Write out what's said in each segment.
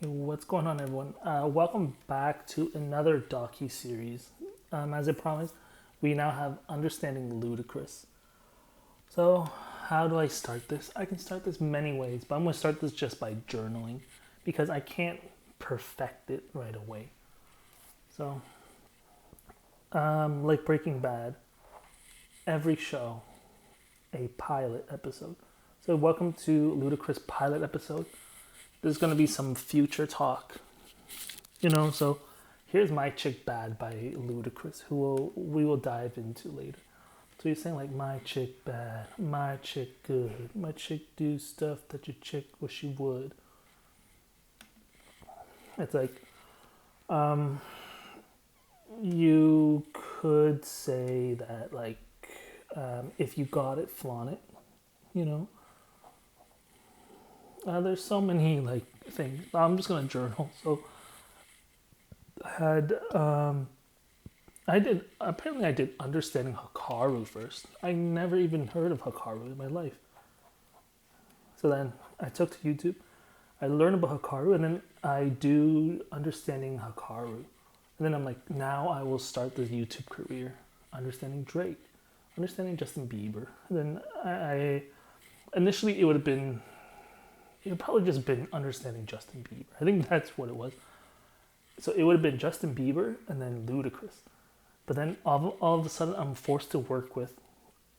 Hey, what's going on, everyone? Welcome back to another docu-series. As I promised, we now have Understanding Ludacris. So, how do I start this? I can start this many ways, but I'm going to start this just by journaling because I can't perfect it right away. So, like Breaking Bad, every show, a pilot episode. So, welcome to Ludacris pilot episode. There's going to be some future talk, so here's My Chick Bad by Ludacris, we will dive into later. So you're saying like my chick bad, my chick good, my chick do stuff that your chick wish she would. It's like you could say that like if you got it, flaunt it. You know, there's so many like things. I'm just gonna journal. So I had I did Understanding Hikaru first. I never even heard of Hikaru in my life. So then I took to YouTube. I learned about Hikaru, and then I do Understanding Hikaru. And then I'm like, now I will start this YouTube career. Understanding Drake, understanding Justin Bieber. And then I initially it would probably just been Understanding Justin Bieber. I think that's what it was. So it would have been Justin Bieber and then Ludacris. But then all of a sudden I'm forced to work with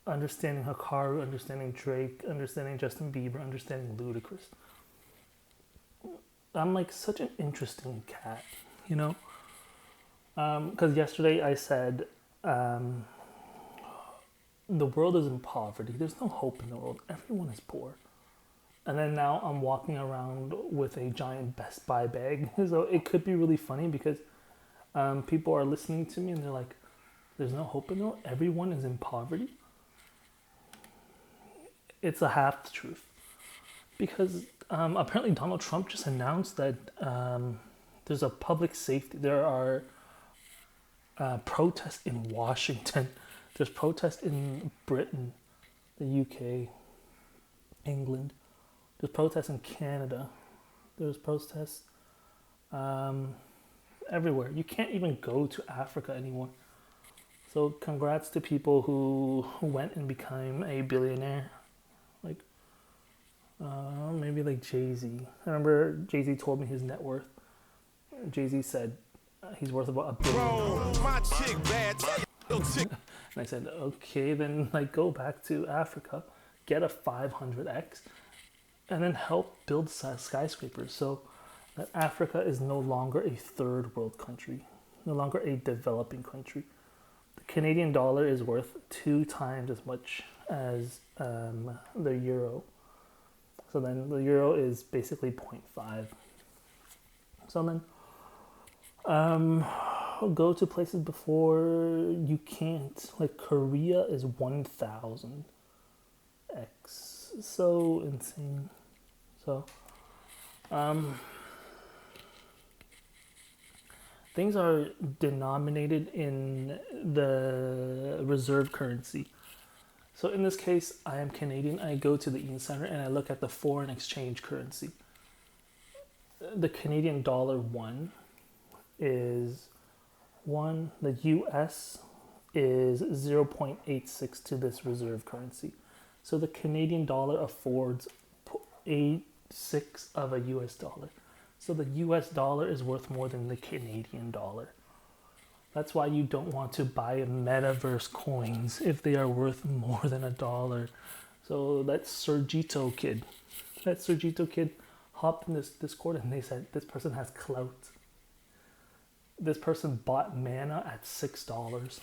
Understanding Hikaru, Understanding Drake, Understanding Justin Bieber, Understanding Ludacris. I'm like such an interesting cat, you know? Because yesterday I said, the world is in poverty. There's no hope in the world. Everyone is poor. And then now I'm walking around with a giant Best Buy bag. So it could be really funny because people are listening to me and they're like, there's no hope in the world. Everyone is in poverty. It's a half truth. Because apparently Donald Trump just announced that there's a public safety. There are protests in Washington. There's protests in Britain, the UK, England. There's protests in Canada. There's protests everywhere. You can't even go to Africa anymore. So congrats to people who went and became a billionaire. Like, maybe like Jay-Z. I remember Jay-Z told me his net worth. Jay-Z said he's worth about $1 billion. My chick bad. And I said, okay, then like go back to Africa, get a 500X, and then help build skyscrapers so that Africa is no longer a third world country, no longer a developing country. The Canadian dollar is worth 2 times as much as the euro. So then the euro is basically 0.5. So then go to places before you can't. Like Korea is 1,000x. So insane. So things are denominated in the reserve currency. So in this case, I am Canadian. I go to the e-center and I look at the foreign exchange currency. The Canadian dollar one is 1. The US is 0.86 to this reserve currency. So the Canadian dollar affords 0.86 of a US dollar. So the US dollar is worth more than the Canadian dollar. That's why you don't want to buy metaverse coins if they are worth more than $1. So that Sergito kid hopped in this Discord and they said this person has clout. This person bought mana at $6.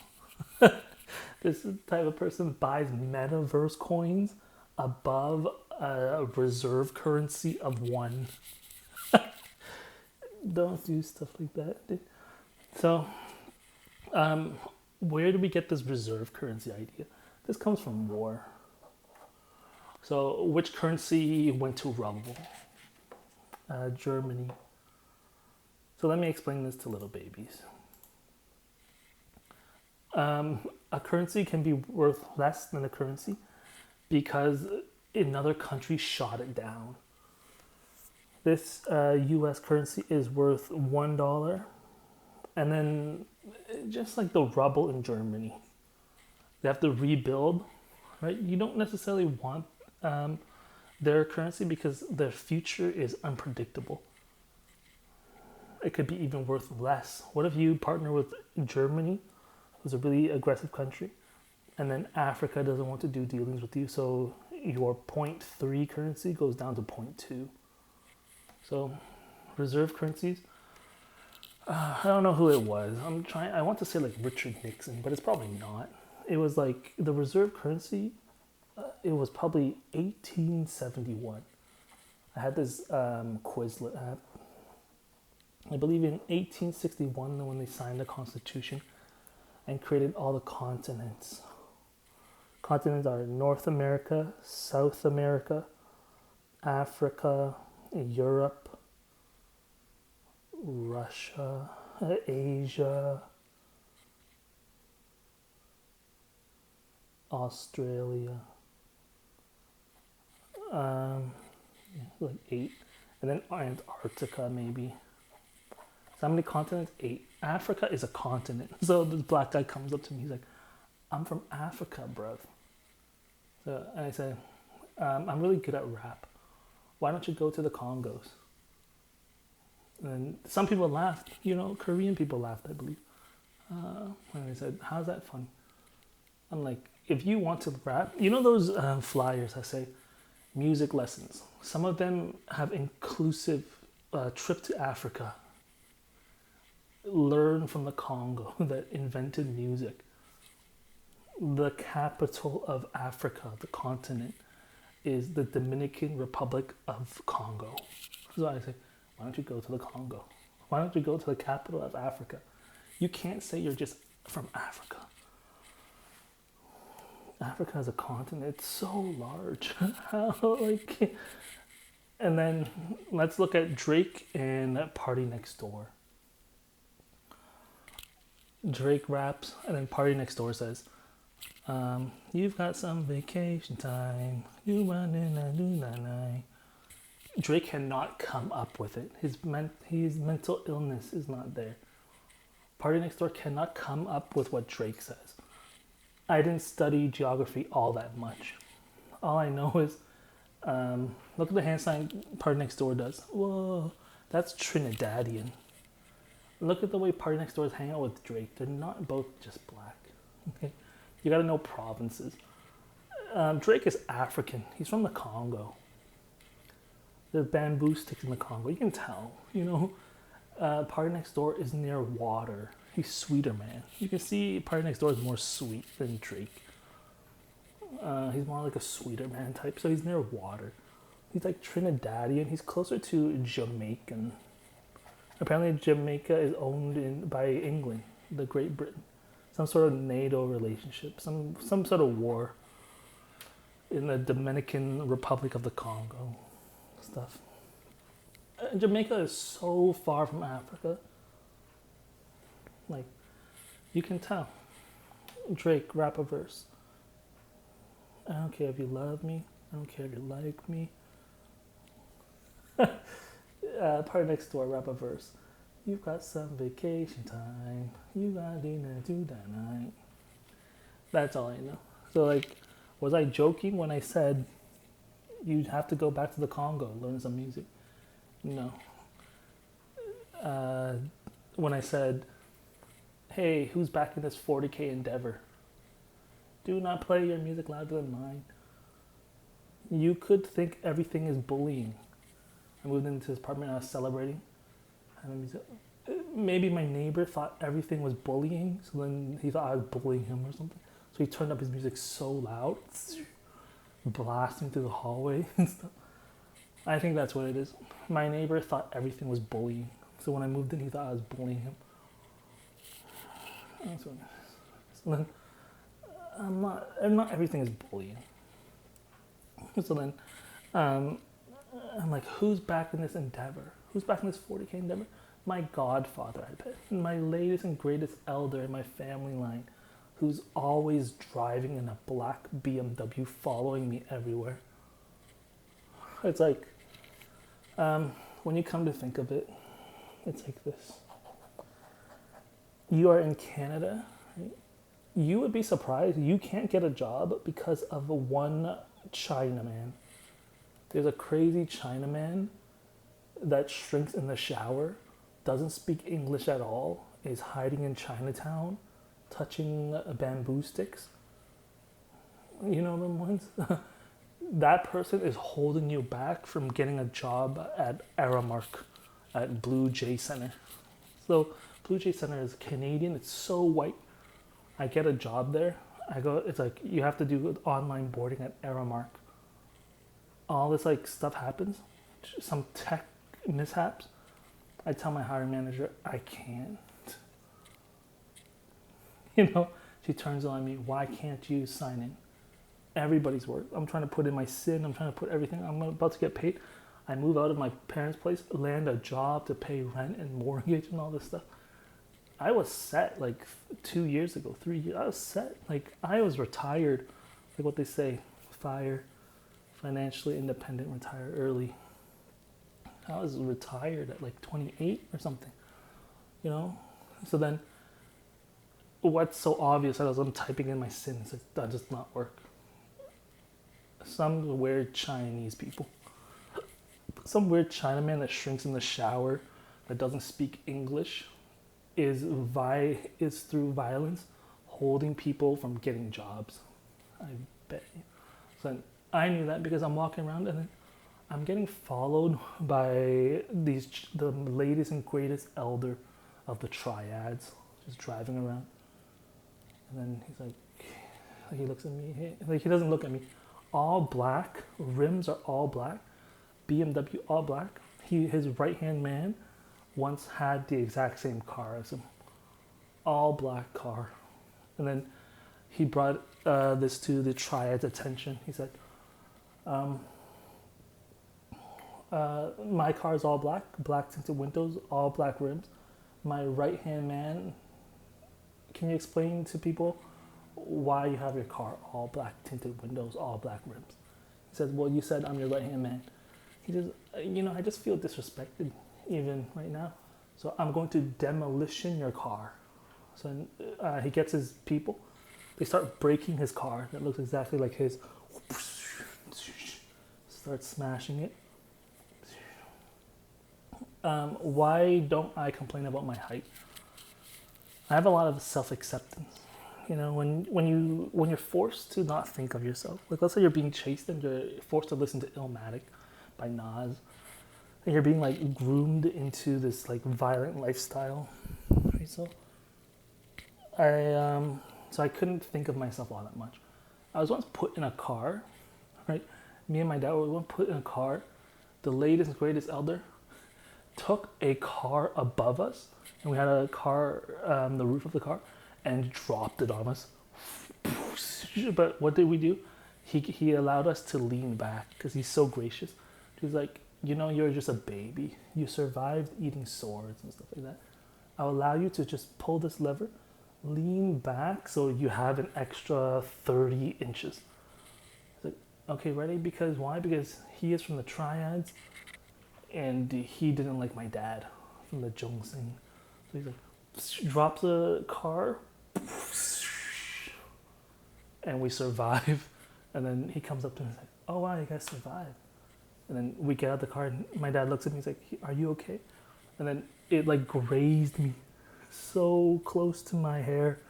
This type of person buys metaverse coins above a reserve currency of 1. Don't do stuff like that, dude. So where do we get this reserve currency idea? This comes from war. So which currency went to rubble? Germany. So let me explain this to little babies. A currency can be worth less than a currency because another country shot it down. This U.S. currency is worth $1, and then just like the rubble in Germany, they have to rebuild, right? You don't necessarily want their currency because their future is unpredictable. It could be even worth less. What if you partner with Germany, who's a really aggressive country, and then Africa doesn't want to do dealings with you, so your point 0.3 currency goes down to 0.2. So reserve currencies, I don't know who it was. I want to say like Richard Nixon, but it's probably not. It was like the reserve currency, it was probably 1871. I had this Quizlet app. I believe in 1861 when they signed the Constitution and created all the continents. Continents are North America, South America, Africa, Europe, Russia, Asia, Australia, like 8, and then Antarctica maybe. So how many continents? 8. Africa is a continent. So this black guy comes up to me, he's like, "I'm from Africa, bruv." So I said, "I'm really good at rap. Why don't you go to the Congos?" And some people laughed, Korean people laughed, I believe. And I said, "How's that funny?" I'm like, if you want to rap, those flyers that say music lessons. Some of them have inclusive trip to Africa. Learn from the Congo that invented music. The capital of Africa, the continent, is the Dominican Republic of Congo. So I say, why don't you go to the Congo? Why don't you go to the capital of Africa? You can't say you're just from Africa. Africa is a continent. It's so large. And then let's look at Drake and Party Next Door. Drake raps, and then Party Next Door says, "You've got some vacation time. You running a do night." Drake cannot come up with it. His mental illness is not there. Party Next Door cannot come up with what Drake says. I didn't study geography all that much. All I know is, look at the hand sign Party Next Door does. Whoa, that's Trinidadian. Look at the way Party Next Door is hanging out with Drake. They're not both just black. Okay, you gotta know provinces. Drake is African. He's from the Congo. There's bamboo sticks in the Congo. You can tell. Party Next Door is near water. He's sweeter, man. You can see Party Next Door is more sweet than Drake. He's more like a sweeter man type, so he's near water. He's like Trinidadian. He's closer to Jamaican. Apparently Jamaica is owned by England, the Great Britain. Some sort of NATO relationship, some sort of war in the Dominican Republic of the Congo stuff. Jamaica is so far from Africa. Like, you can tell. Drake, rap a verse. "I don't care if you love me. I don't care if you like me." Party Next Door, rap a verse. "You've got some vacation time. You got dinner to that night." That's all I know. So, like, was I joking when I said you'd have to go back to the Congo, learn some music? No. When I said, "Hey, who's back in this 40K endeavor? Do not play your music louder than mine." You could think everything is bullying. I moved into this apartment and I was celebrating. Maybe my neighbor thought everything was bullying, so then he thought I was bullying him or something. So he turned up his music so loud, blasting through the hallway and stuff. I think that's what it is. My neighbor thought everything was bullying. So when I moved in, he thought I was bullying him. That's what it is. So then, not everything is bullying. So then, I'm like, who's back in this endeavor? Who's back in this 40K endeavor? My godfather, I bet. My latest and greatest elder in my family line, who's always driving in a black BMW following me everywhere. It's like, when you come to think of it, it's like this. You are in Canada, right? You would be surprised. You can't get a job because of one Chinaman. There's a crazy Chinaman that shrinks in the shower, doesn't speak English at all, is hiding in Chinatown, touching bamboo sticks. You know them ones? That person is holding you back from getting a job at Aramark, at Blue Jay Center. So Blue Jay Center is Canadian. It's so white. I get a job there. I go. It's like you have to do online boarding at Aramark. All this like stuff happens. Some tech mishaps. I tell my hiring manager I can't. You know, she turns on me. Why can't you sign in? Everybody's work. I'm trying to put in my SIN. I'm trying to put everything. I'm about to get paid. I move out of my parents' place, land a job to pay rent and mortgage and all this stuff. I was set like 2 years ago, 3 years. I was set. Like I was retired. Like what they say, FIRE, financially independent, retire early. I was retired at like 28 or something, you know? So then what's so obvious as I'm typing in my sins, that does not work. Some weird Chinese people. Some weird Chinaman that shrinks in the shower, that doesn't speak English, is through violence holding people from getting jobs. I bet you. So I knew that because I'm walking around and then I'm getting followed by the latest and greatest elder of the triads, just driving around. And then he's like, he looks at me, like he doesn't look at me. All black, rims are all black, BMW all black. His right-hand man once had the exact same car as him. All black car. And then he brought this to the triad's attention. He said, my car is all black, black tinted windows, all black rims. My right-hand man, can you explain to people why you have your car all black tinted windows, all black rims? He said, well, you said I'm your right-hand man. He says, I just feel disrespected even right now. So I'm going to demolition your car. So he gets his people. They start breaking his car that looks exactly like his. Start smashing it. Why don't I complain about my height? I have a lot of self-acceptance. You know, when you're forced to not think of yourself, like let's say you're being chased and you're forced to listen to Illmatic by Nas, and you're being like groomed into this like violent lifestyle. Right? So I couldn't think of myself all that much. I was once put in a car, right? Me and my dad were once put in a car. The latest and greatest elder took a car above us, and we had a car, the roof of the car, and dropped it on us. But what did we do? He allowed us to lean back because he's so gracious. He's like, you're just a baby. You survived eating swords and stuff like that. I'll allow you to just pull this lever, lean back so you have an extra 30 inches. It's like, okay, ready? Because why? Because he is from the triads, and he didn't like my dad from the Jungsing. So he's like, drops the car, and we survive. And then he comes up to me and is like, oh wow, you guys survived. And then we get out the car and my dad looks at me, he's like, are you okay? And then it like grazed me so close to my hair.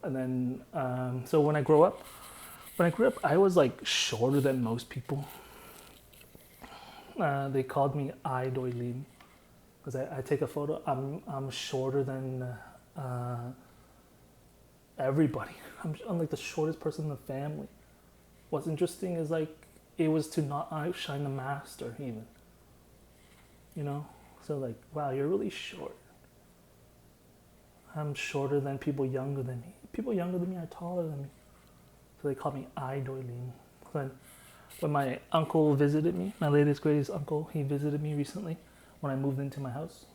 And then, so when I grew up, I was like shorter than most people. They called me I Doi Lim because I take a photo. I'm shorter than everybody. I'm like the shortest person in the family. What's interesting is like it was to not outshine the master even. So like, wow, you're really short. I'm shorter than people younger than me. People younger than me are taller than me. So they call me I Doi Lim. Then when my uncle visited me, my latest greatest uncle, he visited me recently when I moved into my house.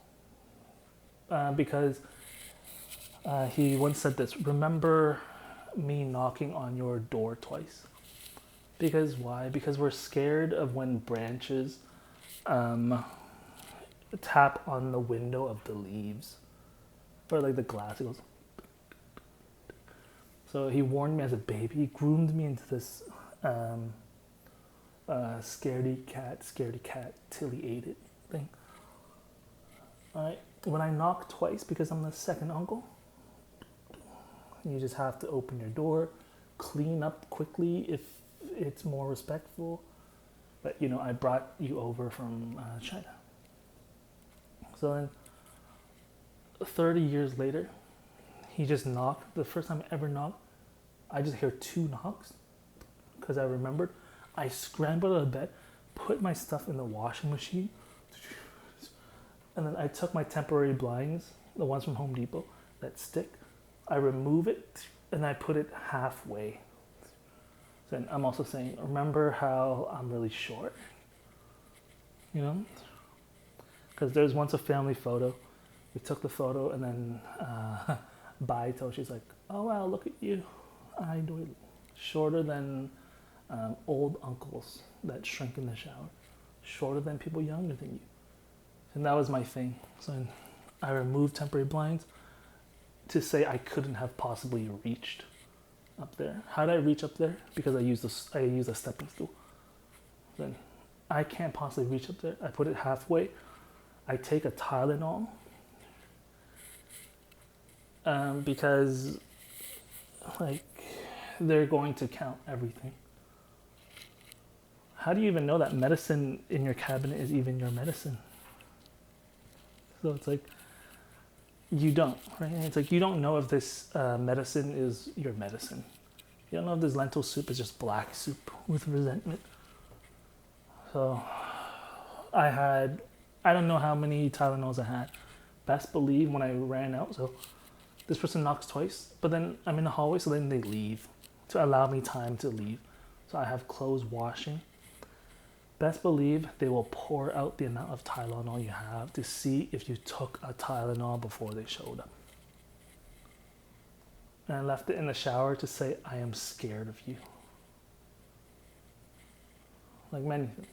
Because he once said this, remember me knocking on your door twice. Because why? Because we're scared of when branches tap on the window of the leaves, or like the glass. It goes. So he warned me as a baby. He groomed me into this scaredy cat till he ate it thing. Alright, when I knock twice because I'm the second uncle, you just have to open your door, clean up quickly if it's more respectful. But you know, I brought you over from China. So then 30 years later, he just knocked. The first time I ever knocked, I just hear 2 knocks because I remembered. I scrambled out of bed, put my stuff in the washing machine, and then I took my temporary blinds, the ones from Home Depot, that stick. I remove it and I put it halfway. So I'm also saying, remember how I'm really short? You know? Because there's once a family photo. We took the photo and then Baito, she's like, oh wow, look at you. I do it shorter than old uncles that shrink in the shower. Shorter than people younger than you. And that was my thing. So I removed temporary blinds to say I couldn't have possibly reached up there. How did I reach up there? Because I used a stepping stool. Then I can't possibly reach up there. I put it halfway. I take a Tylenol because like they're going to count everything. How do you even know that medicine in your cabinet is even your medicine? So it's like, you don't, right? It's like you don't know if this medicine is your medicine. You don't know if this lentil soup is just black soup with resentment. So I don't know how many Tylenols I had. Best believe when I ran out, so this person knocks twice, but then I'm in the hallway, so then they leave to allow me time to leave. So I have clothes washing. Best believe they will pour out the amount of Tylenol you have to see if you took a Tylenol before they showed up. And I left it in the shower to say, I am scared of you. Like many things.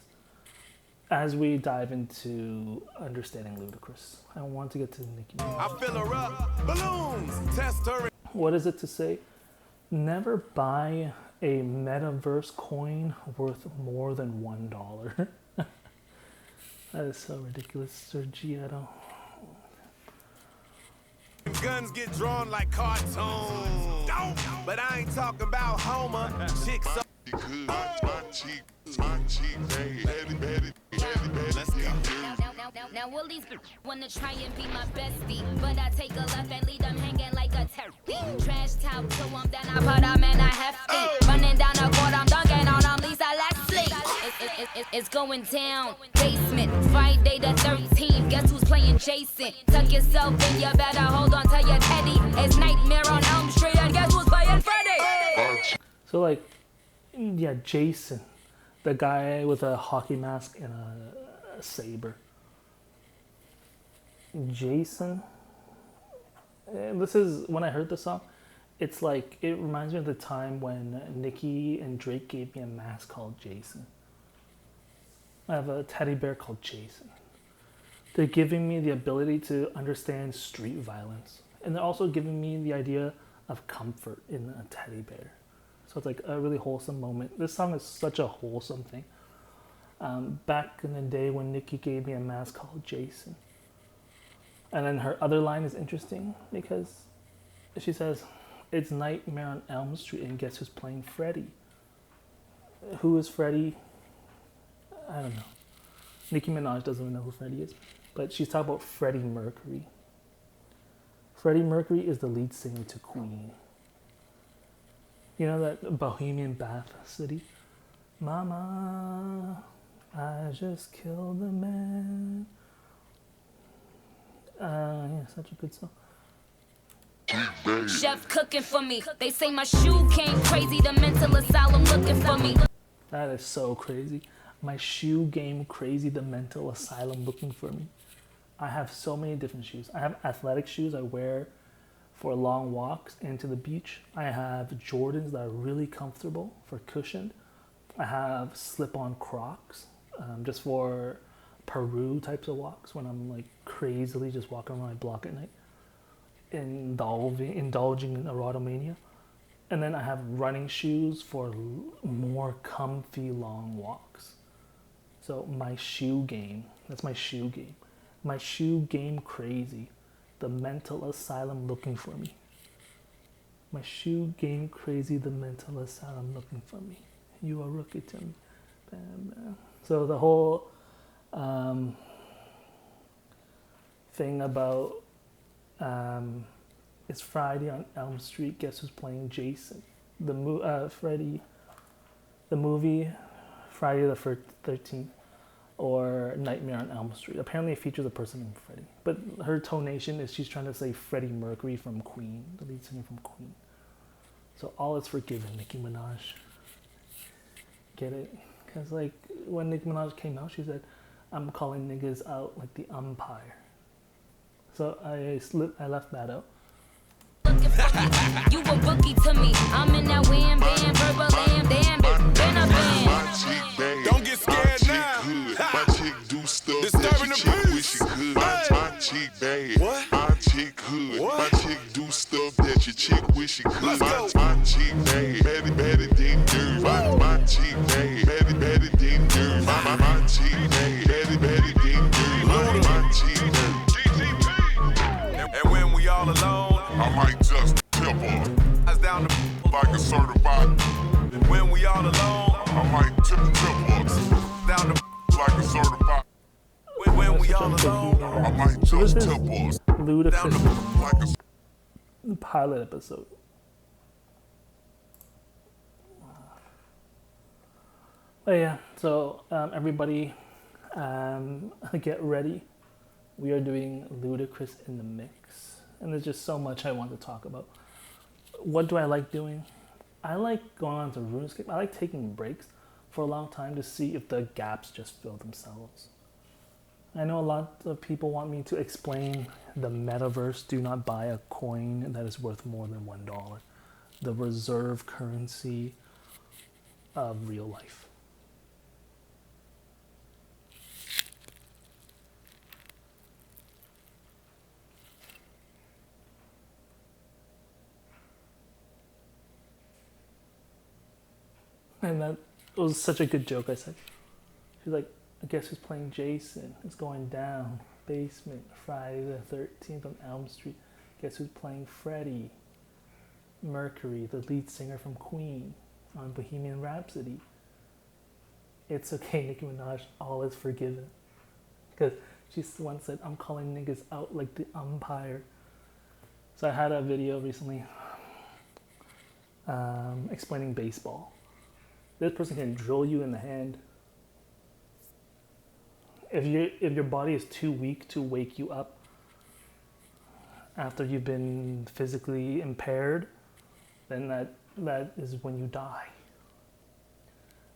As we dive into understanding Ludacris, I want to get to Nicki Minaj. I fill her up, balloons, test her. What is it to say? Never buy a metaverse coin worth more than $1. That is so ridiculous, Sergiato. Guns get drawn like cartoons. But I ain't talking about Homer. Chicks up. Let's go. Now will these wanna try and be my bestie, but I take a left and leave them hanging like a turkey. Trash talk to them, then I put them in a hefty. Running down the court, I'm dunking on them, Lisa Leslie. It's going down. Basement, Friday the 13th. Guess who's playing Jason? Tuck yourself in, you better hold on to your teddy. It's Nightmare on Elm Street, and guess who's playing Freddy? So like, yeah, Jason, the guy with a hockey mask and a saber. Jason. And this is when I heard the song. It's like it reminds me of the time when Nicki and Drake gave me a mask called Jason. I have a teddy bear called Jason. They're giving me the ability to understand street violence, and they're also giving me the idea of comfort in a teddy bear. So it's like a really wholesome moment. This song is such a wholesome thing. Back in the day when Nicki gave me a mask called Jason. And then her other line is interesting because she says, it's Nightmare on Elm Street and guess who's playing Freddy? Who is Freddy? I don't know. Nicki Minaj doesn't even know who Freddy is. But she's talking about Freddie Mercury. Freddie Mercury is the lead singer to Queen. You know that Bohemian Bath City? Mama, I just killed a man. Yeah, such a good song. Chef cooking for me. They say my shoe came crazy. The mental asylum looking for me. That is so crazy. My shoe game crazy. The mental asylum looking for me. I have so many different shoes. I have athletic shoes I wear for long walks and to the beach. I have Jordans that are really comfortable for cushioned. I have slip-on Crocs just for Peru types of walks when I'm like crazily just walking around my block at night, indulging in erotomania. And then I have running shoes for more comfy long walks. So my shoe game, that's my shoe game. My shoe game crazy. The mental asylum looking for me. My shoe game crazy, the mental asylum looking for me. You are rookie to me. Bam, bam. So the whole thing about it's Friday on Elm Street. Guess who's playing Jason? Freddy. The movie Friday the 13th or Nightmare on Elm Street. Apparently, it features a person named Freddy, but her tonation is she's trying to say Freddie Mercury from Queen, the lead singer from Queen. So all is forgiven, Nicki Minaj. Get it? Because like when Nicki Minaj came out, she said, "I'm calling niggas out like the umpire." So I left that out. You a rookie to me. I'm in that wham bam, verbal lamb, damn it, been a band. Don't get scared now. My chick do stuff Disturbing that the your chick peace. wish she could. Hey. My chick bad. What? My chick hood. What? My chick do stuff that your chick wish she could. Let's go. My chick bad. Better than dirt. My chick bad. Better than dirt. My chick bad. Better than dirt. My chick bad. And when we all alone, I might just tip her eyes down the like a certified. when we all alone, I might tip her down the like a certified. when we all alone, I might So this just is tip her Ludacris like a pilot episode. Oh yeah, so everybody get ready. We are doing Ludacris in the mix. And there's just so much I want to talk about. What do I like doing? I like going on to RuneScape. I like taking breaks for a long time to see if the gaps just fill themselves. I know a lot of people want me to explain the metaverse. Do not buy a coin that is worth more than $1. The reserve currency of real life. And that was such a good joke, I said. She's like, I guess who's playing Jason? It's going down. Basement, Friday the 13th on Elm Street. Guess who's playing Freddie Mercury, the lead singer from Queen on Bohemian Rhapsody. It's okay, Nicki Minaj, all is forgiven. Because she once said, I'm calling niggas out like the umpire. So I had a video recently explaining baseball. This person can drill you in the hand. If your body is too weak to wake you up after you've been physically impaired, then that is when you die.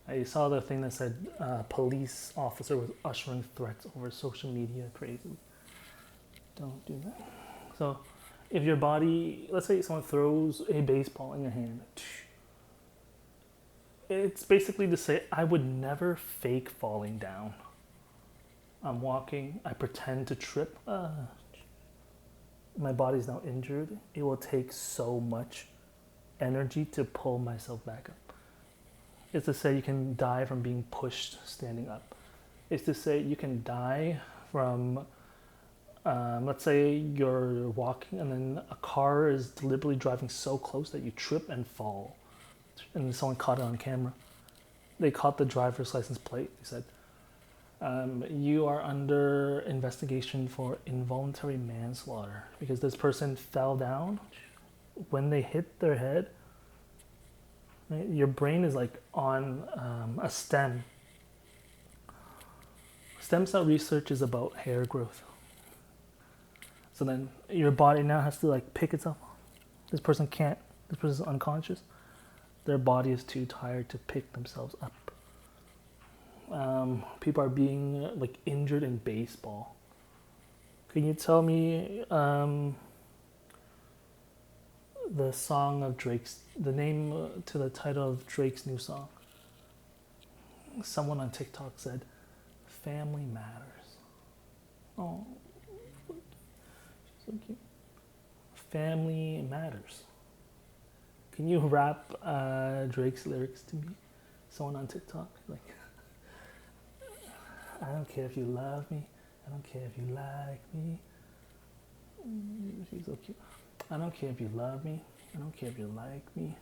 I saw the thing that said police officer was ushering threats over social media crazy. Don't do that. So if your body, let's say someone throws a baseball in your hand, it's basically to say, I would never fake falling down. I'm walking, I pretend to trip. My body's now injured. It will take so much energy to pull myself back up. It's to say you can die from being pushed standing up. It's to say you can die from, let's say you're walking and then a car is deliberately driving so close that you trip and fall. And someone caught it on camera. They caught the driver's license plate. They said, you are under investigation for involuntary manslaughter because this person fell down. When they hit their head, right, your brain is like on a stem. Stem cell research is about hair growth. So then your body now has to like pick itself up. This person can't. This person is unconscious. Their body is too tired to pick themselves up. People are being like injured in baseball. Can you tell me the song of Drake's, the name to the title of Drake's new song? Someone on TikTok said, "Family Matters." Oh, so cute. Family matters. Can you rap Drake's lyrics to me? Someone on TikTok? Like, I don't care if you love me. I don't care if you like me. She's so cute. I don't care if you love me. I don't care if you like me.